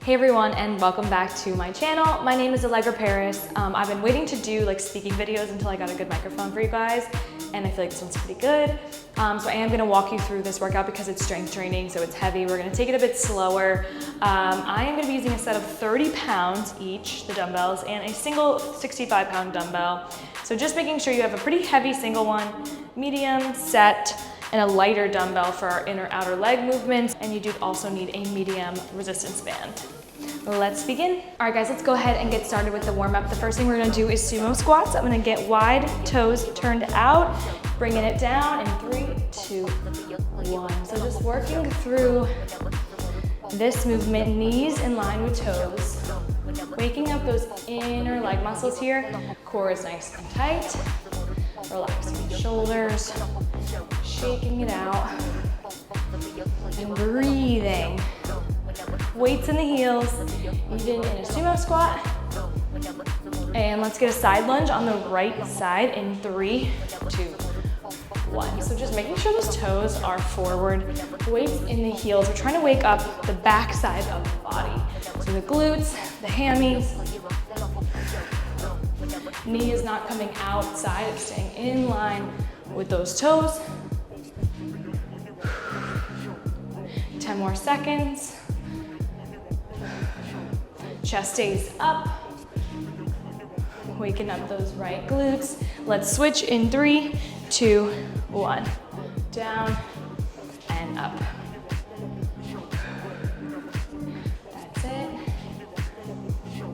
Hey everyone, and welcome back to my channel. My name is Allegra. I've been waiting to do like speaking videos until I got a good microphone for you guys, and I feel like this one's pretty good. So I am gonna walk you through this workout because it's strength training, so it's heavy. We're gonna take it a bit slower. I am gonna be using a set of 30 pounds each, the dumbbells, and a single 65-pound dumbbell. So just making sure you have a pretty heavy single one, medium set, and a lighter dumbbell for our inner outer leg movements, and you do also need a medium resistance band. Let's begin. All right guys, let's go ahead and get started with the warm up. The first thing we're gonna do is sumo squats. I'm gonna get wide, toes turned out, bringing it down in 3, 2, 1. So just working through this movement, knees in line with toes, waking up those inner leg muscles here. Core is nice and tight. Relaxing the shoulders, shaking it out, and breathing. Weights in the heels, even in a sumo squat. And let's get a side lunge on the right side in 3, 2, 1. So just making sure those toes are forward, weights in the heels. We're trying to wake up the back side of the body. So the glutes, the hammies. Knee is not coming outside, it's staying in line with those toes. 10 more seconds. Chest stays up. Waking up those right glutes. Let's switch in 3, 2, 1. Down and up. That's it.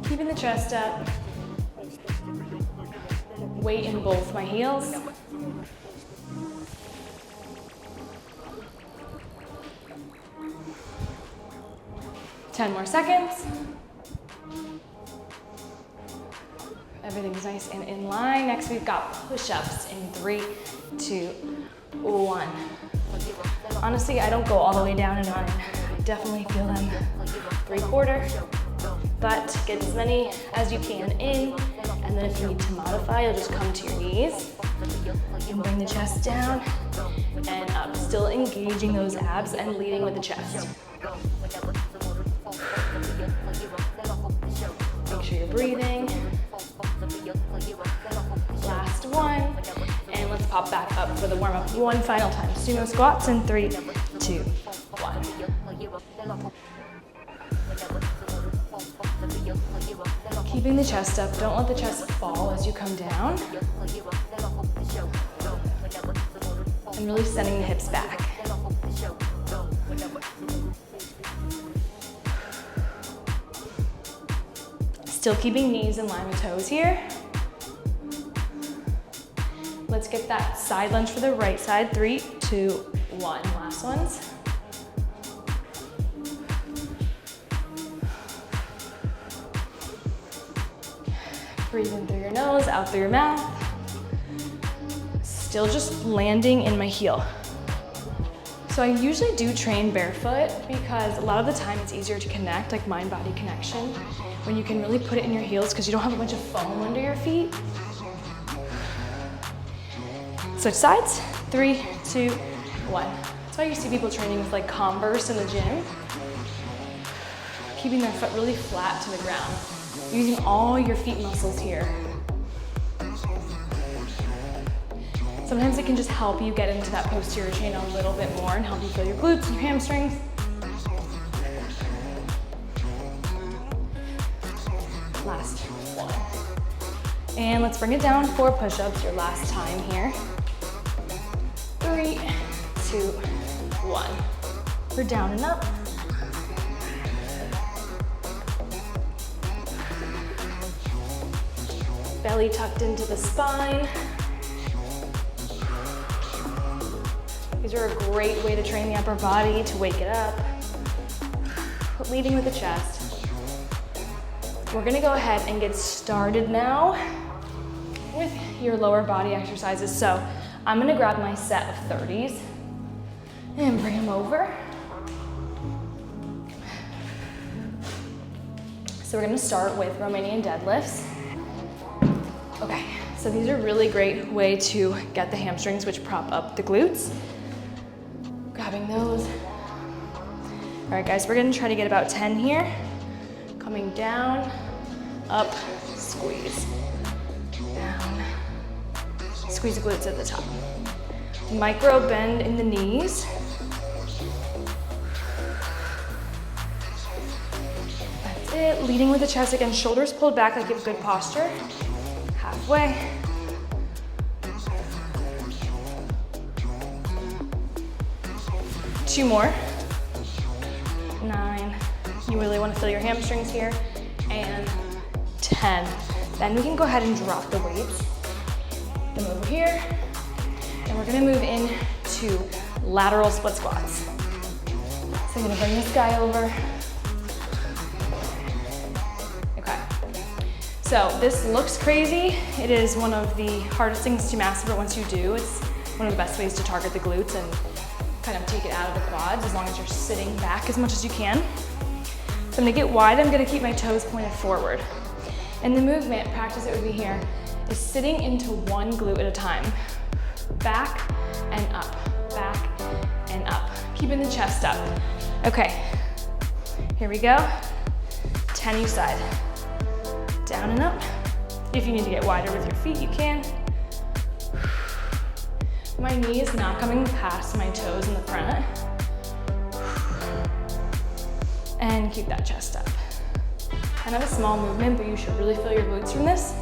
Keeping the chest up. Weight in both my heels. Ten more seconds. Everything's nice and in line. Next, we've got push-ups in 3, 2, 1. Honestly, I don't go all the way down in mine. I definitely feel them 3/4, but get as many as you can in. And then if you need to modify, you'll just come to your knees and bring the chest down and up. Still engaging those abs and leading with the chest. Make sure you're breathing. Last one. And let's pop back up for the warm up one final time. Sumo squats in 3, 2, 1. Keeping the chest up, don't let the chest fall as you come down. And really sending the hips back. Still keeping knees in line with toes here. Let's get that side lunge for the right side. 3, 2, 1. Last ones. Breathe in through your nose, out through your mouth. Still just landing in my heel. So I usually do train barefoot because a lot of the time it's easier to connect, like mind-body connection, when you can really put it in your heels because you don't have a bunch of foam under your feet. Switch sides, 3, 2, 1. That's why you see people training with like Converse in the gym, keeping their foot really flat to the ground. Using all your feet muscles here. Sometimes it can just help you get into that posterior chain a little bit more and help you feel your glutes and your hamstrings. Last one. And let's bring it down for push-ups, your last time here. 3, 2, 1. We're down and up. Belly tucked into the spine. These are a great way to train the upper body, to wake it up. Leading with the chest. We're gonna go ahead and get started now with your lower body exercises. So I'm gonna grab my set of 30s and bring them over. So we're gonna start with Romanian deadlifts. Okay, so these are a really great way to get the hamstrings, which prop up the glutes. Grabbing those. All right, guys, we're gonna try to get about 10 here. Coming down, up, squeeze. Down. Squeeze the glutes at the top. Micro bend in the knees. That's it. Leading with the chest again, shoulders pulled back like you have good posture. Halfway. Two more. 9. You really want to feel your hamstrings here. And 10. Then we can go ahead and drop the weights. Come over here. And we're gonna move into lateral split squats. So I'm gonna bring this guy over. Okay. So this looks crazy. It is one of the hardest things to master, but once you do, it's one of the best ways to target the glutes and kind of take it out of the quads as long as you're sitting back as much as you can. So I'm gonna get wide. I'm gonna keep my toes pointed forward. And the movement, practice it with me here, is sitting into one glute at a time. Back and up, back and up. Keeping the chest up. Okay, here we go. 10 each side. Down and up. If you need to get wider with your feet, you can. My knee is not coming past my toes in the front. And keep that chest up. Kind of a small movement, but you should really feel your glutes from this.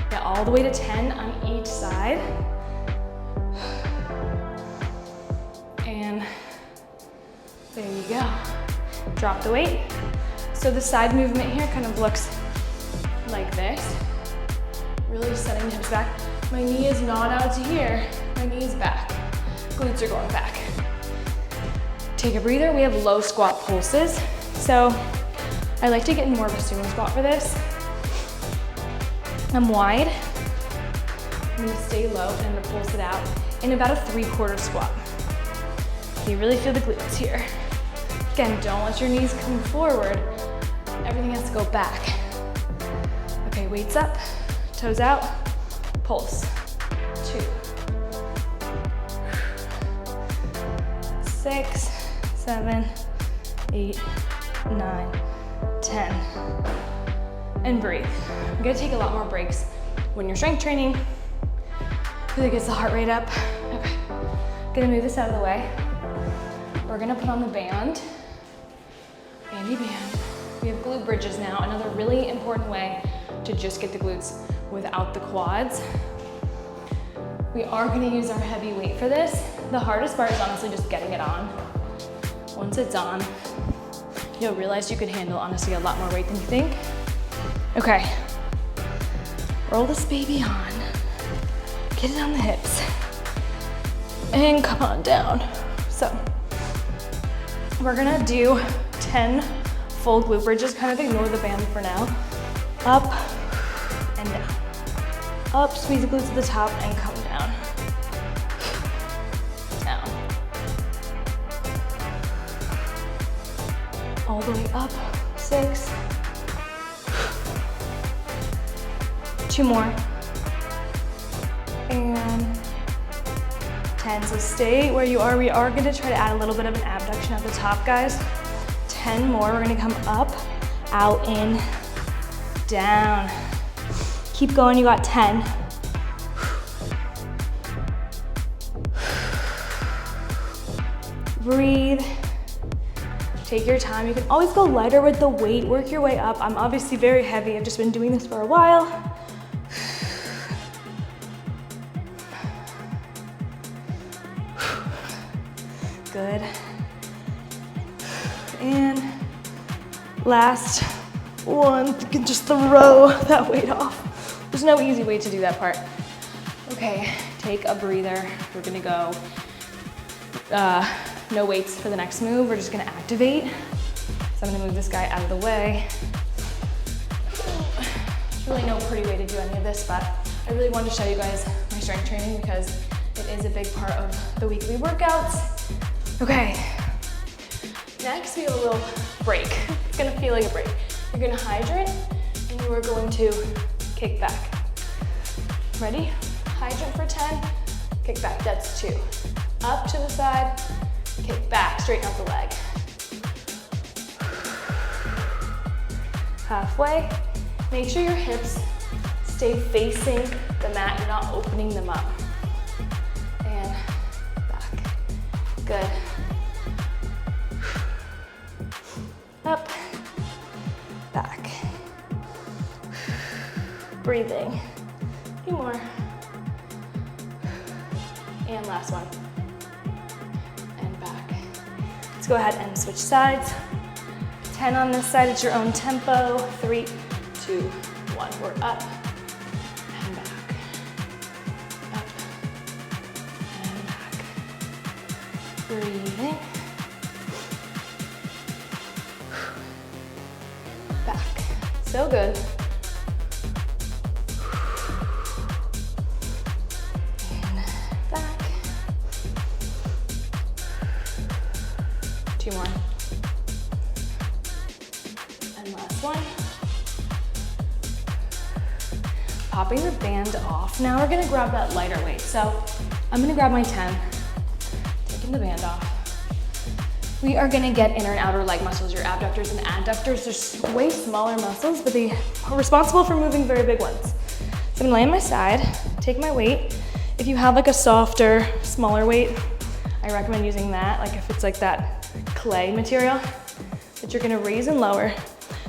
Get all the way to 10 on each side. And there you go. Drop the weight. So the side movement here kind of looks like this. Really setting the hips back. My knee is not out to here. My knee is back. Glutes are going back. Take a breather. We have low squat pulses. So I like to get in more of a sumo squat for this. I'm wide. I'm gonna stay low and I'm gonna pulse it out in about a 3/4 squat. You really feel the glutes here. Again, don't let your knees come forward. Everything has to go back. Okay, weights up, toes out, pulse. 2, 6, 7, 8, 9, 10. And breathe. You're gonna take a lot more breaks when you're strength training. Really gets the heart rate up. Okay, gonna move this out of the way. We're gonna put on the band. Bandy band. We have glute bridges now, another really important way to just get the glutes without the quads. We are gonna use our heavy weight for this. The hardest part is honestly just getting it on. Once it's on, you'll realize you can handle honestly a lot more weight than you think. Okay, roll this baby on. Get it on the hips. And come on down. So, we're gonna do 10 full glute bridges. Kind of ignore the band for now. Up and down. Up, squeeze the glutes at the top and come down. Down. All the way up, 6. 2 more. And 10, so stay where you are. We are gonna try to add a little bit of an abduction at the top, guys. 10 more, we're gonna come up, out, in, down. Keep going, you got 10. Breathe. Take your time. You can always go lighter with the weight, work your way up. I'm obviously very heavy. I've just been doing this for a while. Good. And last one, you can just throw that weight off. There's no easy way to do that part. Okay, take a breather. We're gonna go no weights for the next move. We're just gonna activate. So I'm gonna move this guy out of the way. There's really no pretty way to do any of this, but I really wanted to show you guys my strength training because it is a big part of the weekly workouts. Okay, next we have a little break. It's gonna feel like a break. You're gonna hydrant and you are going to kick back. Ready? Hydrant for 10, kick back, that's 2. Up to the side, kick back. straighten out the leg. Halfway. Make sure your hips stay facing the mat. You're not opening them up. And back. Good. Up. Back. Breathing. A few more. And last one. And back. Let's go ahead and switch sides. 10 on this side at your own tempo. 3, 2, 1. We're up and back. Up and back. Breathing. Back. So good. And back. 2 more. One. Popping the band off. Now we're gonna grab that lighter weight. So I'm gonna grab my 10, taking the band off. We are gonna get inner and outer leg muscles, your abductors and adductors. They're way smaller muscles, but they are responsible for moving very big ones. So I'm gonna lay on my side, take my weight. If you have like a softer, smaller weight, I recommend using that, like if it's like that clay material, that you're gonna raise and lower.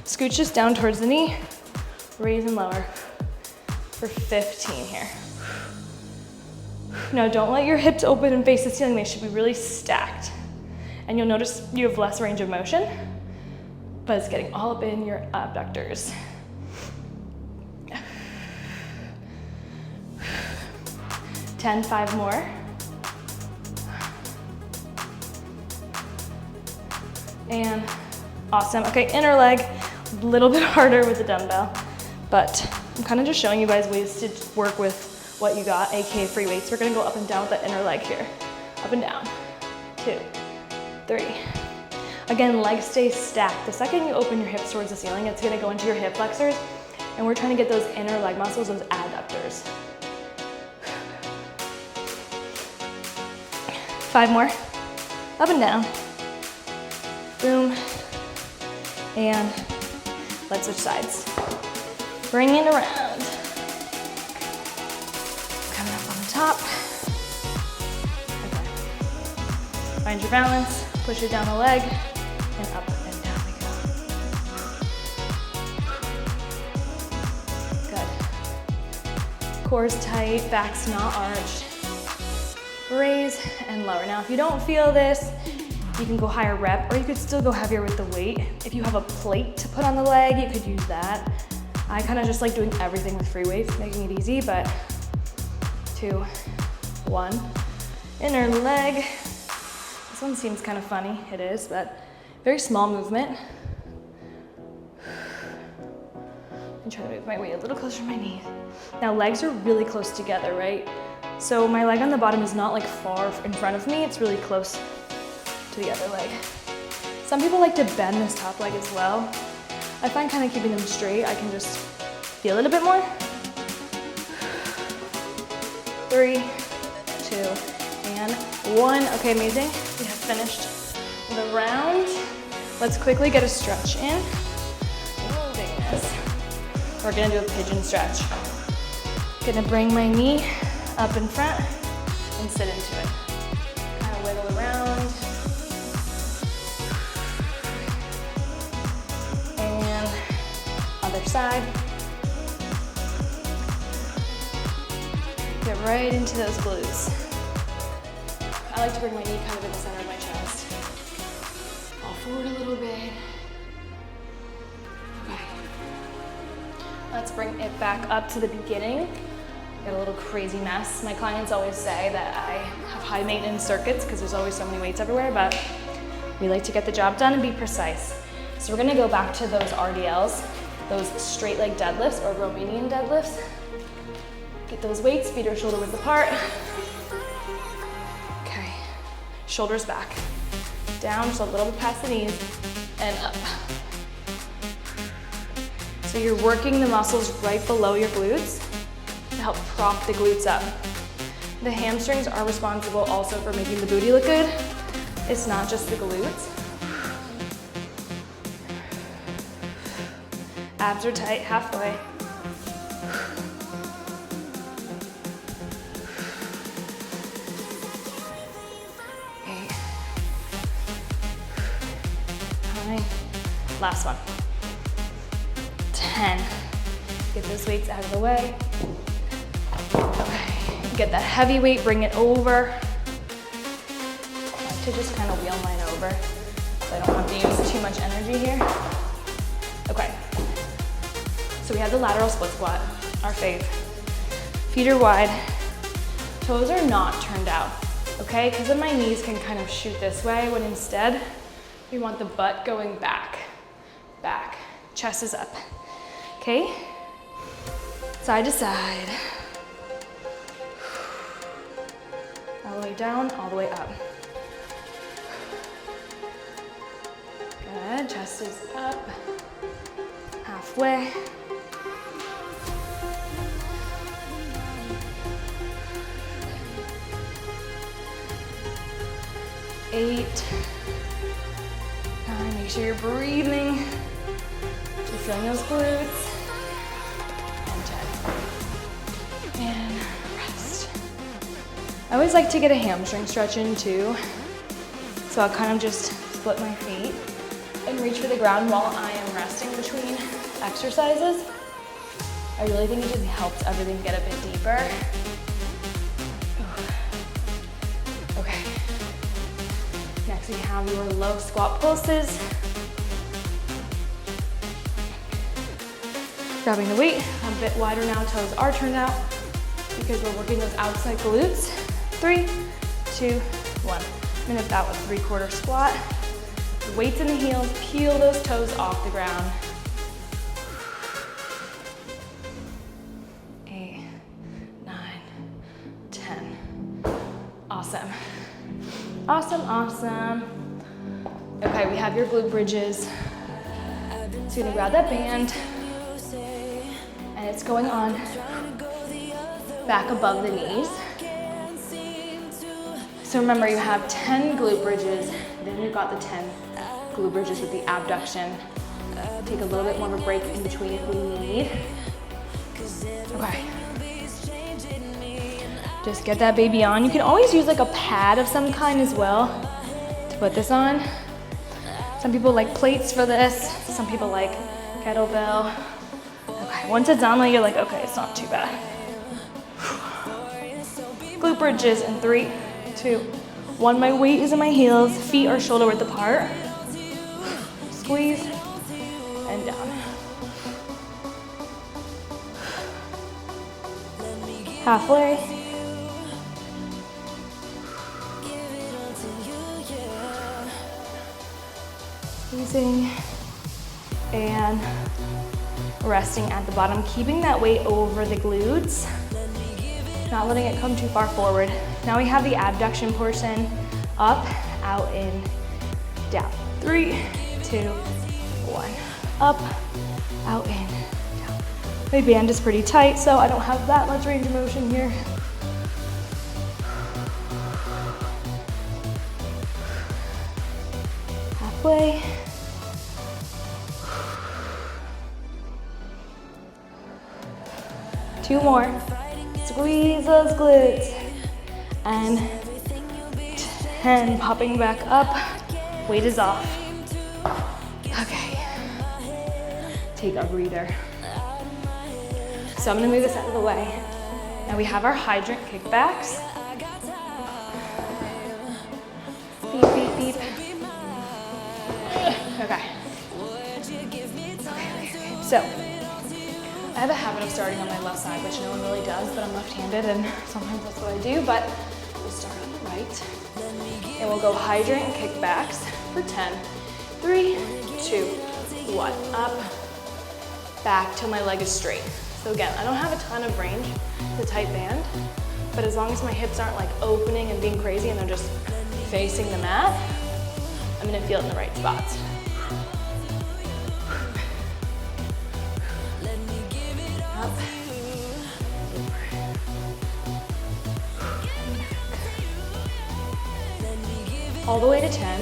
Scooch just down towards the knee, raise and lower for 15 here. Now don't let your hips open and face the ceiling. They should be really stacked. And you'll notice you have less range of motion, but it's getting all up in your abductors. 10, 5 more. And awesome. Okay, inner leg. A little bit harder with the dumbbell, but I'm kind of just showing you guys ways to work with what you got, aka free weights. We're gonna go up and down with the inner leg here. Up and down. 2, 3. Again, legs stay stacked. The second you open your hips towards the ceiling, it's gonna go into your hip flexors, and we're trying to get those inner leg muscles, those adductors. 5 more. Up and down. Boom. And let's switch sides. Bring it around. Coming up on the top. Okay. Find your balance, push it down the leg, and up and down we go. Good. Core's tight, back's not arched. Raise and lower. Now, if you don't feel this, you can go higher rep, or you could still go heavier with the weight. If you have a plate to put on the leg, you could use that. I kind of just like doing everything with free weights, making it easy, but 2, 1. Inner leg. This one seems kind of funny. It is, but very small movement. I'm trying to move my weight a little closer to my knee. Now, legs are really close together, right? So my leg on the bottom is not like far in front of me, it's really close to the other leg. Some people like to bend this top leg as well. I find kind of keeping them straight, I can just feel it a bit more. 3, 2, and 1. Okay, amazing. We have finished the round. Let's quickly get a stretch in. Moving this. We're gonna do a pigeon stretch. Gonna bring my knee up in front and sit into it. Kind of wiggle around. And other side. Get right into those glutes. I like to bring my knee kind of in the center of my chest. Fall forward a little bit. Okay. Let's bring it back up to the beginning. Got a little crazy mess. My clients always say that I have high maintenance circuits because there's always so many weights everywhere, but we like to get the job done and be precise. So we're gonna go back to those RDLs, those straight leg deadlifts or Romanian deadlifts. Get those weights, feet are shoulder width apart. Okay, shoulders back. Down just a little bit past the knees and up. So you're working the muscles right below your glutes to help prop the glutes up. The hamstrings are responsible also for making the booty look good, It's not just the glutes. Abs are tight, halfway. 8, 9, last one. 10. Get those weights out of the way. Okay, get that heavy weight, bring it over. I like to just kind of wheel mine over so I don't have to use too much energy here. Okay, so we have the lateral split squat, our fave. Feet are wide, toes are not turned out, okay? Because then my knees can kind of shoot this way when instead we want the butt going back, back. Chest is up, okay? Side to side. All the way down, all the way up. Good, chest is up, halfway. Eight, 9, make sure you're breathing. You're feeling those glutes. And 10. And rest. I always like to get a hamstring stretch in too. So I'll kind of just split my feet and reach for the ground while I am resting between exercises. I really think it just helps everything get a bit deeper. Okay. Next we have your low squat pulses. Grabbing the weight, a bit wider now, toes are turned out because we're working those outside glutes. 3, 2, 1. I'm in about a 3/4 squat. The weight's in the heels, peel those toes off the ground. 8, 9, 10. Awesome. Awesome, awesome. Okay, we have your glute bridges. So you're gonna grab that band and it's going on back above the knees. So remember, you have 10 glute bridges, then you've got the 10 glute bridges with the abduction. Take a little bit more of a break in between if we need. Okay. Just get that baby on. You can always use like a pad of some kind as well to put this on. Some people like plates for this. Some people like kettlebell. Okay, once it's on, you're like, okay, it's not too bad. Glute bridges in 3, 2, 1. My weight is in my heels. Feet are shoulder width apart. Squeeze and down. Halfway. Squeezing and resting at the bottom, keeping that weight over the glutes, not letting it come too far forward. Now we have the abduction portion, up, out, in, down. 3, 2, 1. Up, out, in, down. My band is pretty tight, so I don't have that much range of motion here. Halfway. Two more. Squeeze those glutes. And 10, popping back up. Weight is off. Okay. Take a breather. So I'm gonna move this out of the way. Now we have our hydrant kickbacks. Beep, beep, beep. Okay. So, I have a habit of starting on my left side, which no one really does, but I'm left-handed and sometimes that's what I do, but we'll start on the right. And we'll go hydrant and kickbacks for 10. 3, 2, 1. Up, back till my leg is straight. So again, I don't have a ton of range, the tight band, but as long as my hips aren't like opening and being crazy and they're just facing the mat, I'm gonna feel it in the right spots. Up. all the way to 10.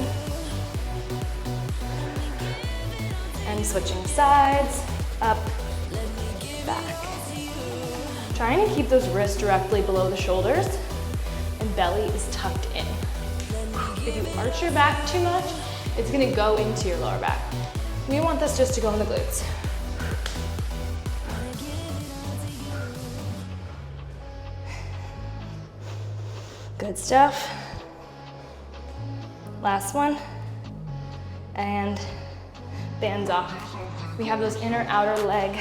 And switching sides, up, back. Trying to keep those wrists directly below the shoulders and belly is tucked in. If you arch your back too much, it's gonna go into your lower back. We want this just to go in the glutes. Good stuff. Last one. And bands off. We have those inner outer leg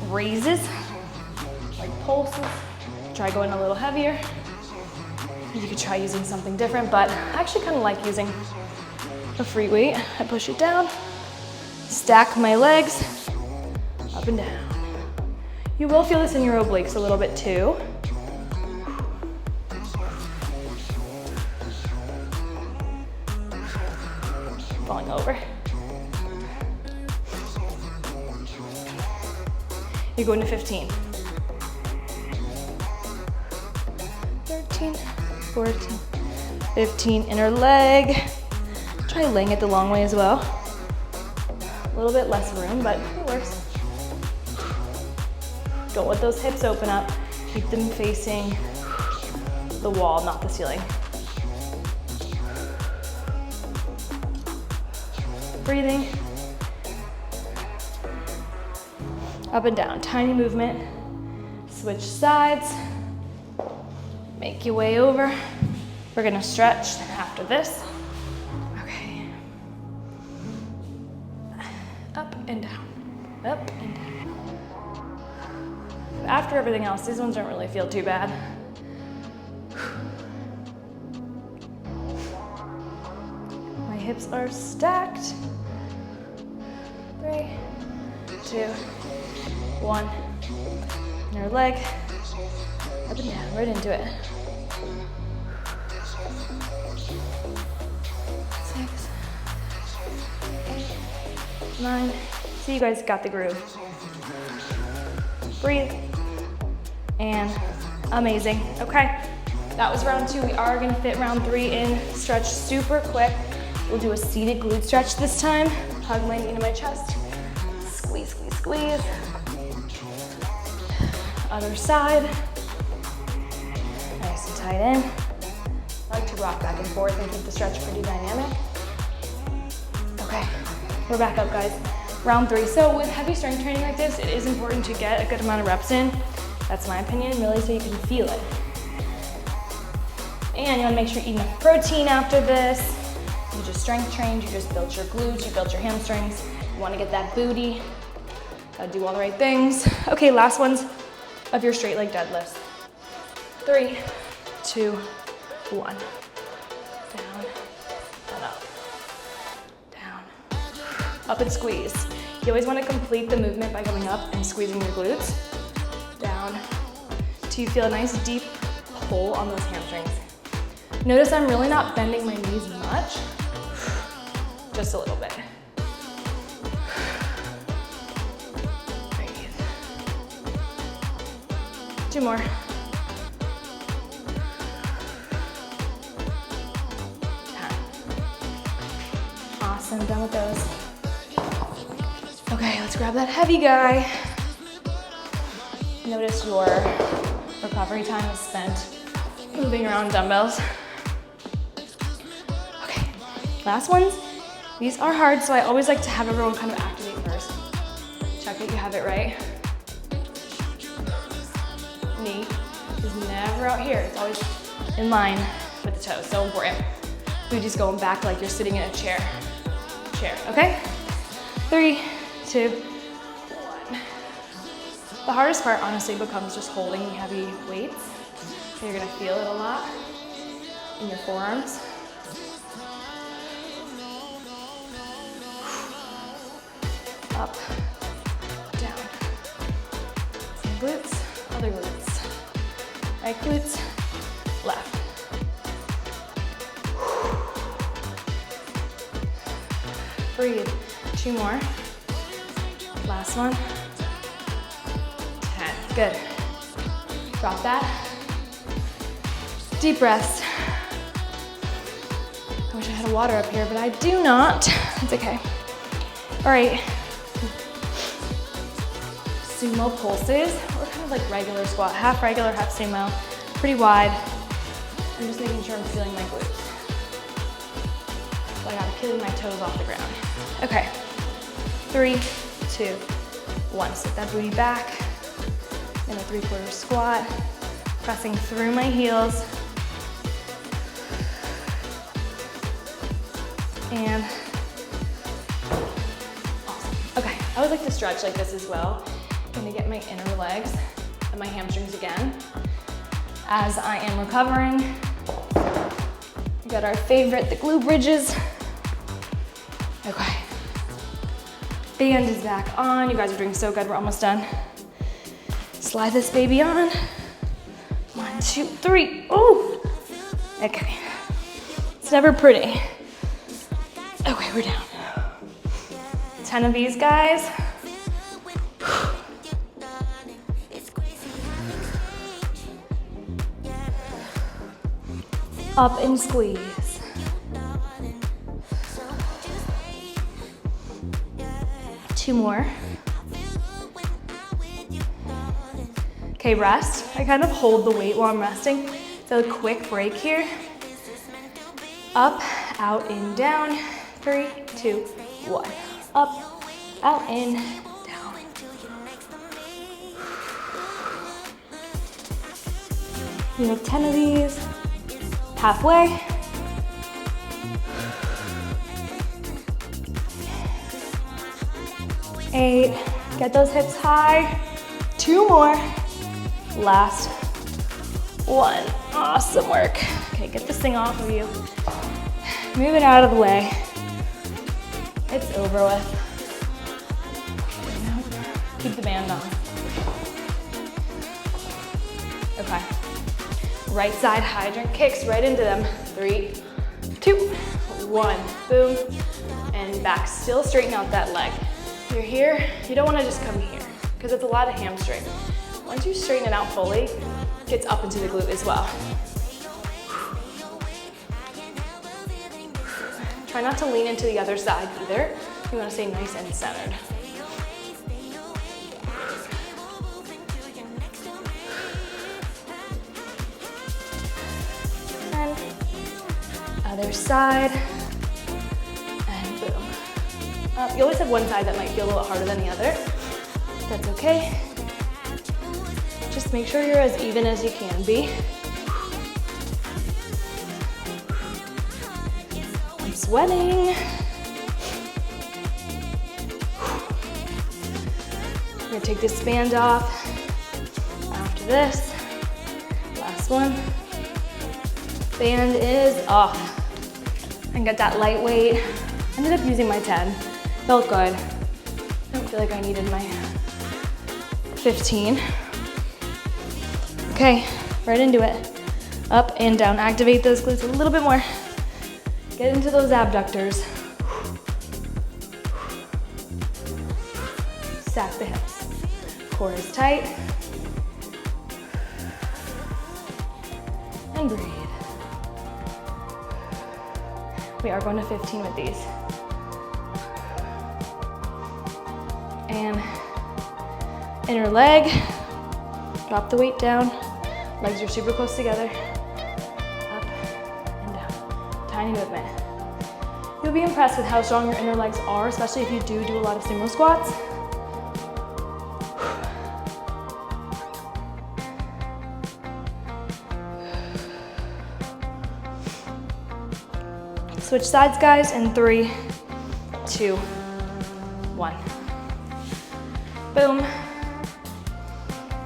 raises, like pulses. Try going a little heavier. You could try using something different, but I actually kind of like using a free weight. I push it down, stack my legs, up and down. You will feel this in your obliques a little bit too. Falling over. You go into 15. 13, 14, 15, inner leg. Try laying it the long way as well. A little bit less room, but it works. Don't let those hips open up. Keep them facing the wall, not the ceiling. Breathing. Up and down, tiny movement. Switch sides. Make your way over. We're gonna stretch after this. Okay. Up and down, up and down. After everything else, these ones don't really feel too bad. My hips are stacked. 3, 2, 1. Inner leg, up and down, right into it. 6, 8, 9. See, you guys got the groove. Breathe. And amazing. Okay, that was round 2. We are gonna fit round 3 in. Stretch super quick. We'll do a seated glute stretch this time. Hug my knee into my chest. Squeeze, squeeze, squeeze. Other side. Nice and tight in. I like to rock back and forth and keep the stretch pretty dynamic. Okay, we're back up, guys. Round 3. So with heavy strength training like this, it is important to get a good amount of reps in. That's my opinion, really, so you can feel it. And you wanna make sure you eat enough protein after this. You just strength trained, you just built your glutes, you built your hamstrings. You wanna get that booty. Gotta do all the right things. Okay, last ones of your straight leg deadlifts. 3, 2, 1. Down and up. Down. Up and squeeze. You always wanna complete the movement by going up and squeezing your glutes. Down till you feel a nice deep pull on those hamstrings. Notice I'm really not bending my knees much, just a little bit. Breathe. 2 more. 10. Awesome, done with those. Okay, let's grab that heavy guy. Notice your recovery time is spent moving around dumbbells. Okay, last ones. These are hard, so I always like to have everyone kind of activate first. Check that you have it right. Knee is never out here. It's always in line with the toes, so important. Booty's going back like you're sitting in a chair. Okay? 3, 2, 1. The hardest part, honestly, becomes just holding heavy weights. So you're gonna feel it a lot in your forearms. Up, down. Some glutes, other glutes. Right glutes, left. Breathe. 2 more. Last one. 10. Good. Drop that. Deep breaths. I had water up here, but I do not. It's okay. All right. Sumo pulses, or kind of like regular squat, half regular, half sumo, pretty wide. I'm just making sure I'm feeling my glutes. So I gotta peel my toes off the ground. Okay, 3, 2, 1. Sit that booty back in a 3/4 squat, pressing through my heels. And awesome. Okay, I always like to stretch like this as well. I'm gonna get my inner legs and my hamstrings again. As I am recovering, we got our favorite, the glute bridges. Okay. Band is back on. You guys are doing so good. We're almost done. Slide this baby on. 1, 2, 3. Ooh. Okay. It's never pretty. Okay, we're down. 10 of these, guys. Up and squeeze. Two more. Okay, rest. I kind of hold the weight while I'm resting. So a quick break here. Up, out, in, down. 3, 2, 1. Up, out, in, down. You have 10 of these. Halfway. 8. Get those hips high. 2 more. Last 1. Awesome work. Okay, get this thing off of you. Move it out of the way. It's over with. Keep the band on. Okay. Right side hydrant kicks right into them. 3, 2, 1. Boom. And back. Still straighten out that leg. You're here. You don't want to just come here because it's a lot of hamstring. Once you straighten it out fully, it gets up into the glute as well. Try not to lean into the other side either. You want to stay nice and centered. And other side. And boom. You always have one side that might feel a little harder than the other. That's okay. Just make sure you're as even as you can be. I'm sweating. I'm gonna take this band off after this. Last one. Band is off. And get that lightweight. Ended up using my 10. Felt good. I don't feel like I needed my 15. Okay, right into it. Up and down. Activate those glutes a little bit more. Get into those abductors. Stack the hips. Core is tight. And breathe. We are going to 15 with these. And inner leg. Drop the weight down. Legs are super close together. Up and down. Tiny movement. You'll be impressed with how strong your inner legs are, especially if you do a lot of sumo squats. Switch sides, guys, in 3, 2, 1. Boom.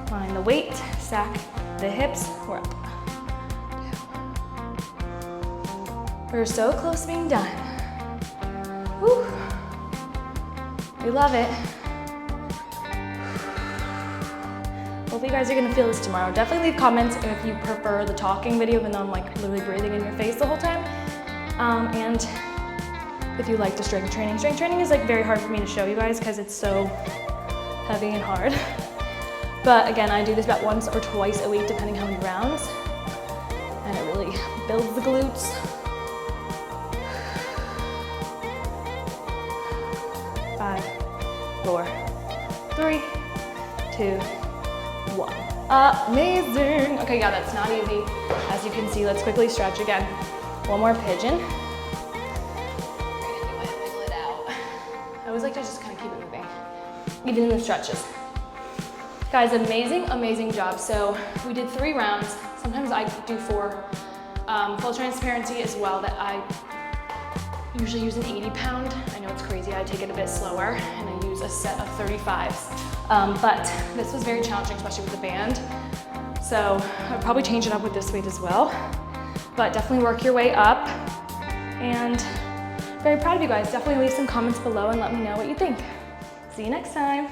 Find the weight, stack the hips, we're up. We're so close to being done. Woo. We love it. Hope you guys are gonna feel this tomorrow. Definitely leave comments if you prefer the talking video, even though I'm like literally breathing in your face the whole time. And if you like the strength training. Strength training is like very hard for me to show you guys because it's so heavy and hard. But again, I do this about once or twice a week, depending how many rounds. And it really builds the glutes. 4, 3, 2, 1. Amazing. Okay, yeah, that's not easy. As you can see, let's quickly stretch again. One more pigeon. Wiggle it out. I always like to just kind of keep it moving, even in the stretches. Guys, amazing, amazing job. So we did 3 rounds. Sometimes I do 4. Full transparency as well, that I usually use an 80-pound. I know it's crazy, I take it a bit slower and I use a set of 35s. But this was very challenging, especially with the band. So I'd probably change it up with this weight as well. But definitely work your way up. And very proud of you guys. Definitely leave some comments below and let me know what you think. See you next time.